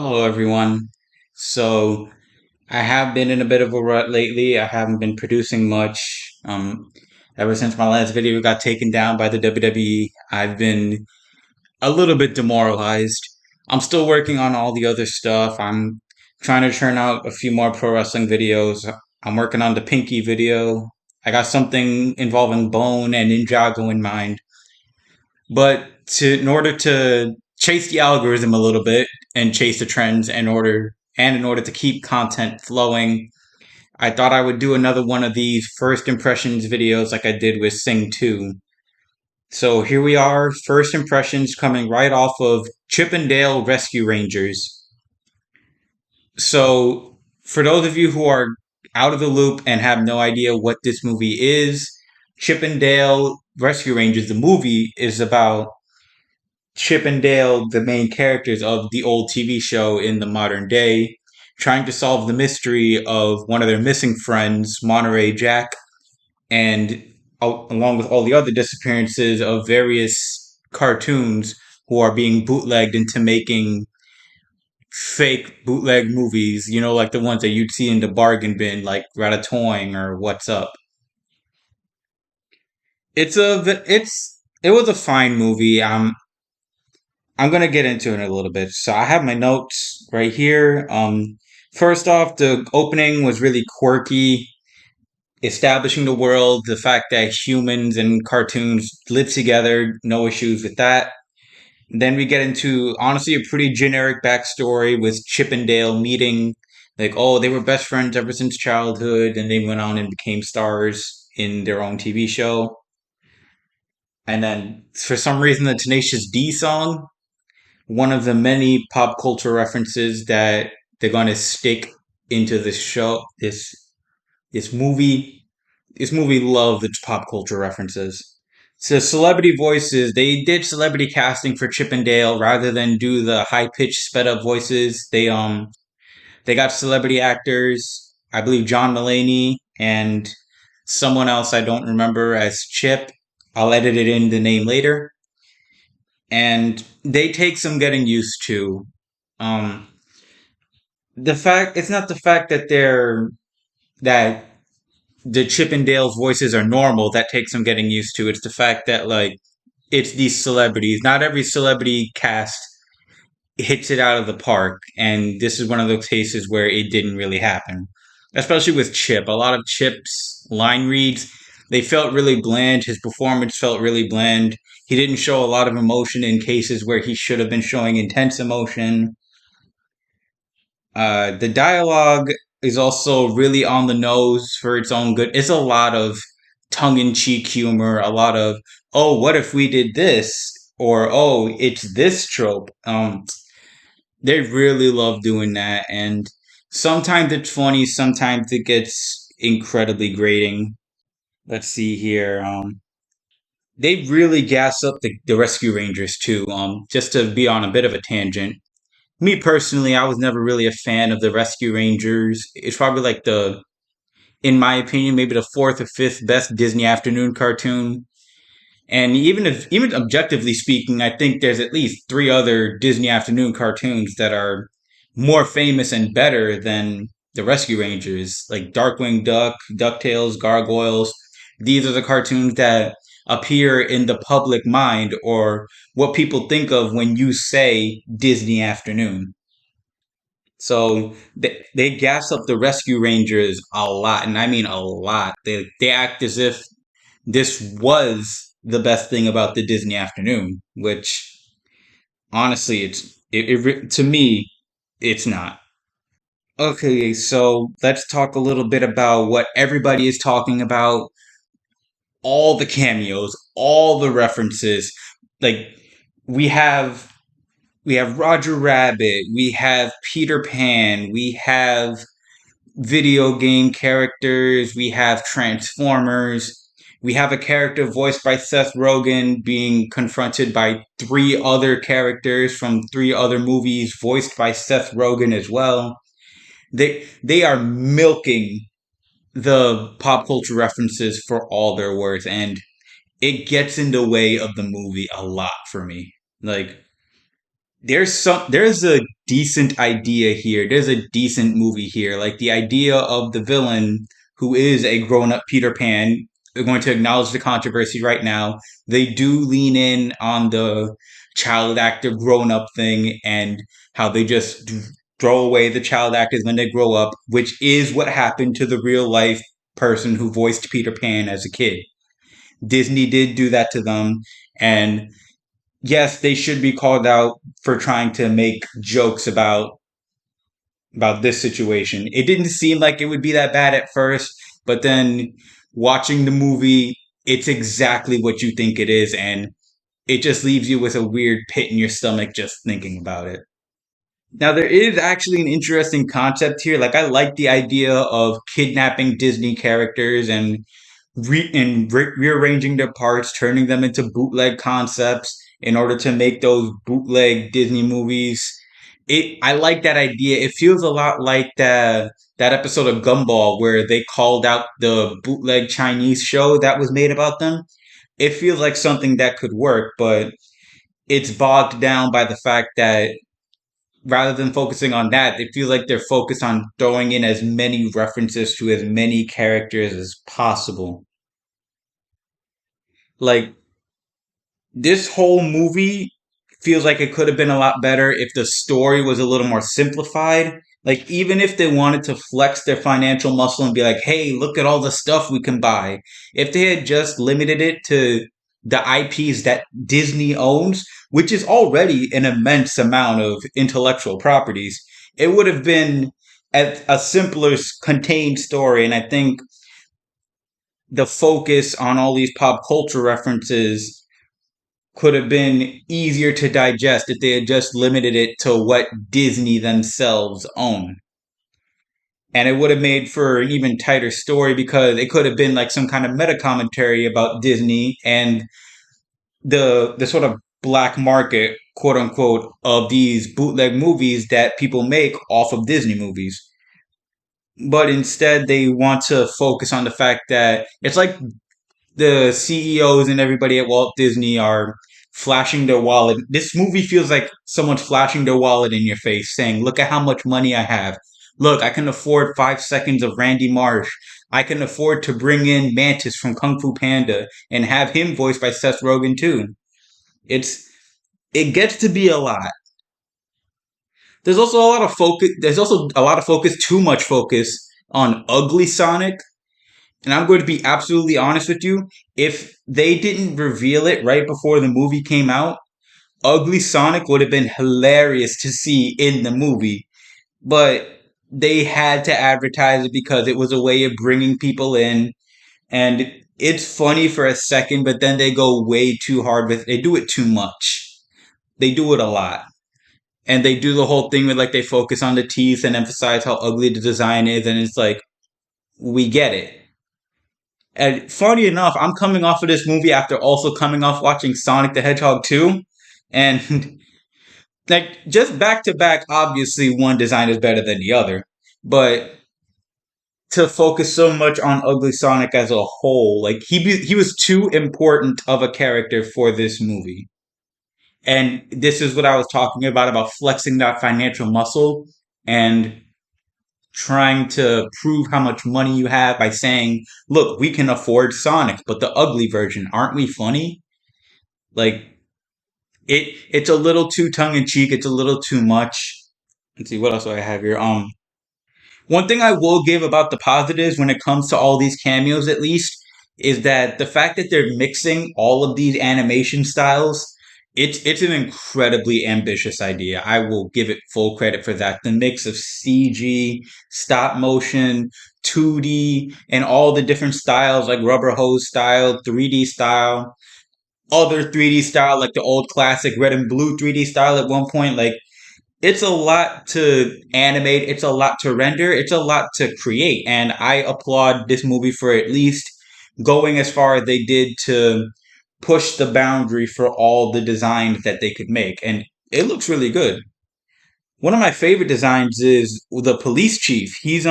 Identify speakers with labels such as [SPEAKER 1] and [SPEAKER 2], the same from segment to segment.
[SPEAKER 1] Hello, everyone. So, I have been in a bit of a rut lately. I haven't been producing much. Ever since my last video got taken down by the WWE, I've been a little bit demoralized. I'm still working on all the other stuff. I'm trying to churn out a few more pro wrestling videos. I'm working on the Pinky video. I got something involving Bone and Ninjago in mind. But in order to chase the algorithm a little bit and chase the trends in order to keep content flowing, I thought I would do another one of these first impressions videos like I did with Sing 2. So here we are, first impressions coming right off of Chippendale Rescue Rangers. So for those of you who are out of the loop and have no idea what this movie is, Chippendale Rescue Rangers, the movie, is about Chip and Dale, the main characters of the old TV show in the modern day, trying to solve the mystery of one of their missing friends, Monterey Jack, and along with all the other disappearances of various cartoons who are being bootlegged into making fake bootleg movies, like the ones that you'd see in the bargain bin, like Ratatouille or What's Up. It was a fine movie. I'm gonna get into it in a little bit. So I have my notes right here. First off, the opening was really quirky, establishing the world, the fact that humans and cartoons live together, no issues with that. Then we get into honestly a pretty generic backstory with Chip and Dale meeting, like, oh, they were best friends ever since childhood, and they went on and became stars in their own TV show. And then for some reason, the Tenacious D song, one of the many pop culture references that they're going to stick into this show, this movie. This movie loved its pop culture references. So celebrity voices, they did celebrity casting for Chip and Dale rather than do the high pitched sped up voices. They got celebrity actors. I believe John Mulaney and someone else I don't remember as Chip. I'll edit it in the name later. And they take some getting used to. Um, the fact it's not the fact that that the Chippendales voices are normal that takes some getting used to. It's the fact that it's these celebrities. Not every celebrity cast hits it out of the park, and this is one of those cases where it didn't really happen. Especially with Chip. A lot of Chip's line reads, they felt really bland. His performance felt really bland. He didn't show a lot of emotion in cases where he should have been showing intense emotion. The dialogue is also really on the nose for its own good. It's a lot of tongue in cheek humor, a lot of, oh, what if we did this? Or, oh, it's this trope. They really love doing that. And sometimes it's funny, sometimes it gets incredibly grating. Let's see here. They really gas up the Rescue Rangers too. Just to be on a bit of a tangent, me personally, I was never really a fan of the Rescue Rangers. It's probably like in my opinion, maybe the fourth or fifth best Disney afternoon cartoon. And even objectively speaking, I think there's at least three other Disney afternoon cartoons that are more famous and better than the Rescue Rangers, like Darkwing Duck, DuckTales, Gargoyles. These are the cartoons that appear in the public mind or what people think of when you say Disney afternoon. So they gas up the Rescue Rangers a lot, and I mean a lot. They act as if this was the best thing about the Disney afternoon, which honestly, to me, it's not. Okay, so let's talk a little bit about what everybody is talking about. All the cameos, all the references. Like we have we have Roger Rabbit, we have Peter Pan, we have video game characters, we have Transformers, we have a character voiced by Seth Rogen being confronted by three other characters from three other movies voiced by Seth Rogen as well. They are milking the pop culture references for all their worth, and it gets in the way of the movie a lot for me. Like there's a decent idea here. There's a decent movie here. Like the idea of the villain who is a grown-up Peter Pan. They're going to acknowledge the controversy right now. They do lean in on the child actor grown-up thing and how they just throw away the child actors when they grow up, which is what happened to the real life person who voiced Peter Pan as a kid. Disney did do that to them, and yes, they should be called out for trying to make jokes about this situation. It didn't seem like it would be that bad at first, but then watching the movie, it's exactly what you think it is, and it just leaves you with a weird pit in your stomach just thinking about it. Now, there is actually an interesting concept here. Like, I like the idea of kidnapping Disney characters and rearranging their parts, turning them into bootleg concepts in order to make those bootleg Disney movies. I like that idea. It feels a lot like that episode of Gumball where they called out the bootleg Chinese show that was made about them. It feels like something that could work, but it's bogged down by the fact that rather than focusing on that, it feels like they're focused on throwing in as many references to as many characters as possible. Like this whole movie feels like it could have been a lot better if the story was a little more simplified. Like, even if they wanted to flex their financial muscle and be like, hey, look at all the stuff we can buy, if they had just limited it to the IPs that Disney owns, which is already an immense amount of intellectual properties, it would have been a simpler, contained story. And I think the focus on all these pop culture references could have been easier to digest if they had just limited it to what Disney themselves own. And it would have made for an even tighter story because it could have been like some kind of meta commentary about Disney and the sort of black market, quote unquote, of these bootleg movies that people make off of Disney movies. But instead, they want to focus on the fact that it's like the CEOs and everybody at Walt Disney are flashing their wallet. This movie feels like someone's flashing their wallet in your face, saying, "Look at how much money I have. Look, I can afford 5 seconds of Randy Marsh. I can afford to bring in Mantis from Kung Fu Panda and have him voiced by Seth Rogen too." It's it gets to be a lot. There's also a lot of focus. There's also a lot of focus, too much focus on ugly Sonic. And I'm going to be absolutely honest with you. If they didn't reveal it right before the movie came out, Ugly Sonic would have been hilarious to see in the movie. But they had to advertise it because it was a way of bringing people in. And it's funny for a second, but then they go way too hard with it. They do it too much. They do it a lot. And they do the whole thing with like they focus on the teeth and emphasize how ugly the design is. And it's like, we get it. And funny enough, I'm coming off of this movie after also coming off watching Sonic the Hedgehog 2. And like just back to back, obviously one design is better than the other. But to focus so much on Ugly Sonic as a whole, like he was too important of a character for this movie. And this is what I was talking about flexing that financial muscle and trying to prove how much money you have by saying, look, we can afford Sonic, but the ugly version, aren't we funny? Like it's a little too tongue in cheek, it's a little too much. Let's see what else do I have here. One thing I will give about the positives when it comes to all these cameos, at least, is that the fact that they're mixing all of these animation styles, it's an incredibly ambitious idea. I will give it full credit for that. The mix of CG, stop motion, 2D, and all the different styles like rubber hose style, 3D style, other 3D style like the old classic red and blue 3D style at one point. Like it's a lot to animate, it's a lot to render, it's a lot to create. And I applaud this movie for at least going as far as they did to push the boundary for all the designs that they could make. And it looks really good. One of my favorite designs is the police chief. He's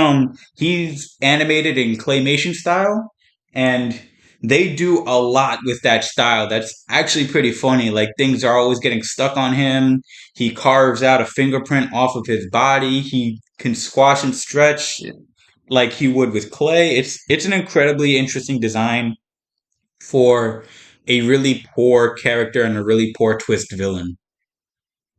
[SPEAKER 1] animated in claymation style and they do a lot with that style. That's actually pretty funny. Like things are always getting stuck on him. He carves out a fingerprint off of his body. He can squash and stretch like he would with clay. It's an incredibly interesting design for a really poor character and a really poor twist villain.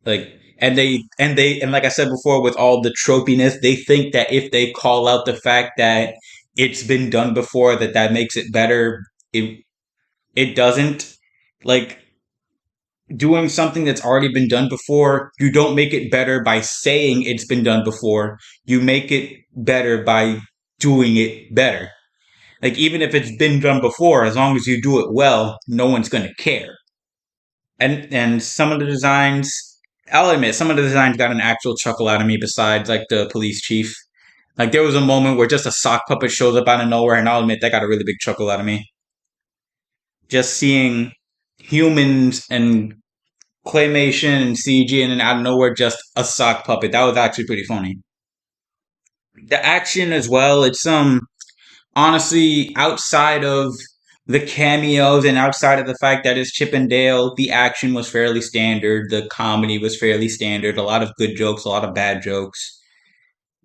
[SPEAKER 1] Like and like I said before, with all the tropiness, they think that if they call out the fact that it's been done before, that makes it better. It doesn't. Like doing something that's already been done before, you don't make it better by saying it's been done before. You make it better by doing it better. Like even if it's been done before, as long as you do it well, no one's gonna care. And some of the designs, I'll admit, some of the designs got an actual chuckle out of me. Besides, like the police chief, like there was a moment where just a sock puppet shows up out of nowhere, and I'll admit that got a really big chuckle out of me. Just seeing humans and claymation and CG, and then out of nowhere, just a sock puppet. That was actually pretty funny. The action as well. It's honestly, outside of the cameos and outside of the fact that it's Chip and Dale, the action was fairly standard. The comedy was fairly standard. A lot of good jokes, a lot of bad jokes.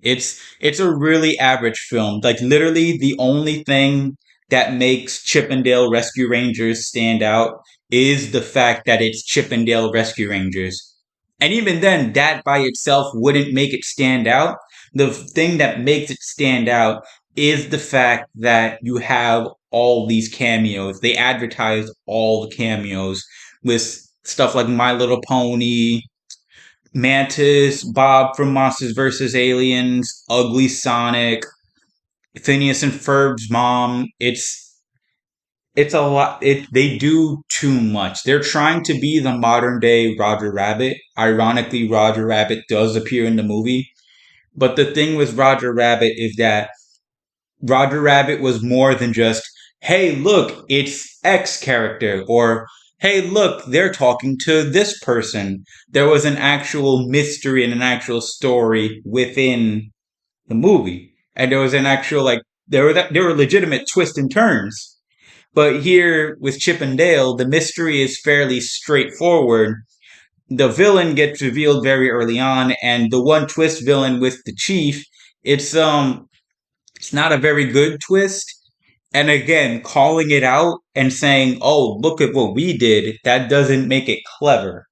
[SPEAKER 1] It's a really average film. Like literally, the only thing that makes Chip and Dale Rescue Rangers stand out is the fact that it's Chip and Dale Rescue Rangers. And even then, that by itself wouldn't make it stand out. The thing that makes it stand out is the fact that you have all these cameos. They advertise all the cameos with stuff like My Little Pony, Mantis, Bob from Monsters vs. Aliens, Ugly Sonic, Phineas and Ferb's mom. It's a lot. They do too much. They're trying to be the modern day Roger Rabbit. Ironically, Roger Rabbit does appear in the movie, but the thing with Roger Rabbit is that Roger Rabbit was more than just, hey, look, it's X character, or hey, look, they're talking to this person. There was an actual mystery and an actual story within the movie, and there was an actual like there were legitimate twists and turns. But here with Chip and Dale, the mystery is fairly straightforward. The villain gets revealed very early on, and the one twist villain with the chief, it's it's not a very good twist. And again, calling it out and saying, "Oh, look at what we did," that doesn't make it clever.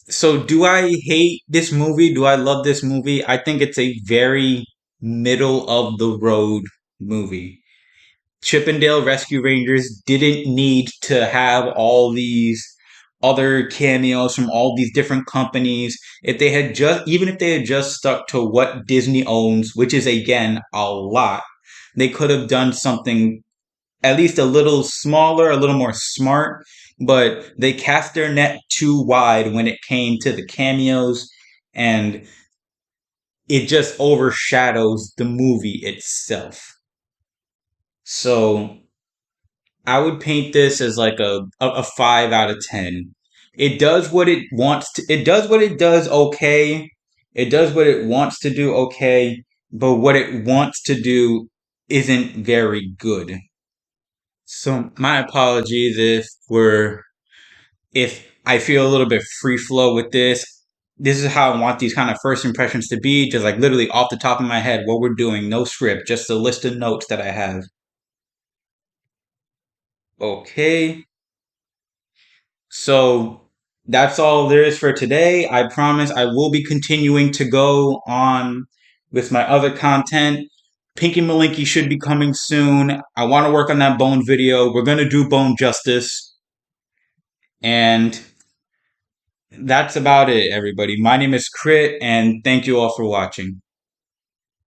[SPEAKER 1] So, do I hate this movie? Do I love this movie? I think it's a very middle of the road movie. Chippendale Rescue Rangers didn't need to have all these other cameos from all these different companies. If they had just, even if they had just stuck to what Disney owns, which is again a lot, they could have done something at least a little smaller, a little more smart. But they cast their net too wide when it came to the cameos, and it just overshadows the movie itself. So I would paint this as like a 5 out of 10. It does what it wants to. It does what it does okay. It does what it wants to do okay, but what it wants to do isn't very good. So my apologies if I feel a little bit free flow with this. This is how I want these kind of first impressions to be, just like literally off the top of my head, what we're doing, no script, just a list of notes that I have. Okay. So that's all there is for today. I promise I will be continuing to go on with my other content. Pinky Malinky should be coming soon. I want to work on that Bone video. We're going to do Bone justice. And that's about it, everybody. My name is Crit, and thank you all for watching.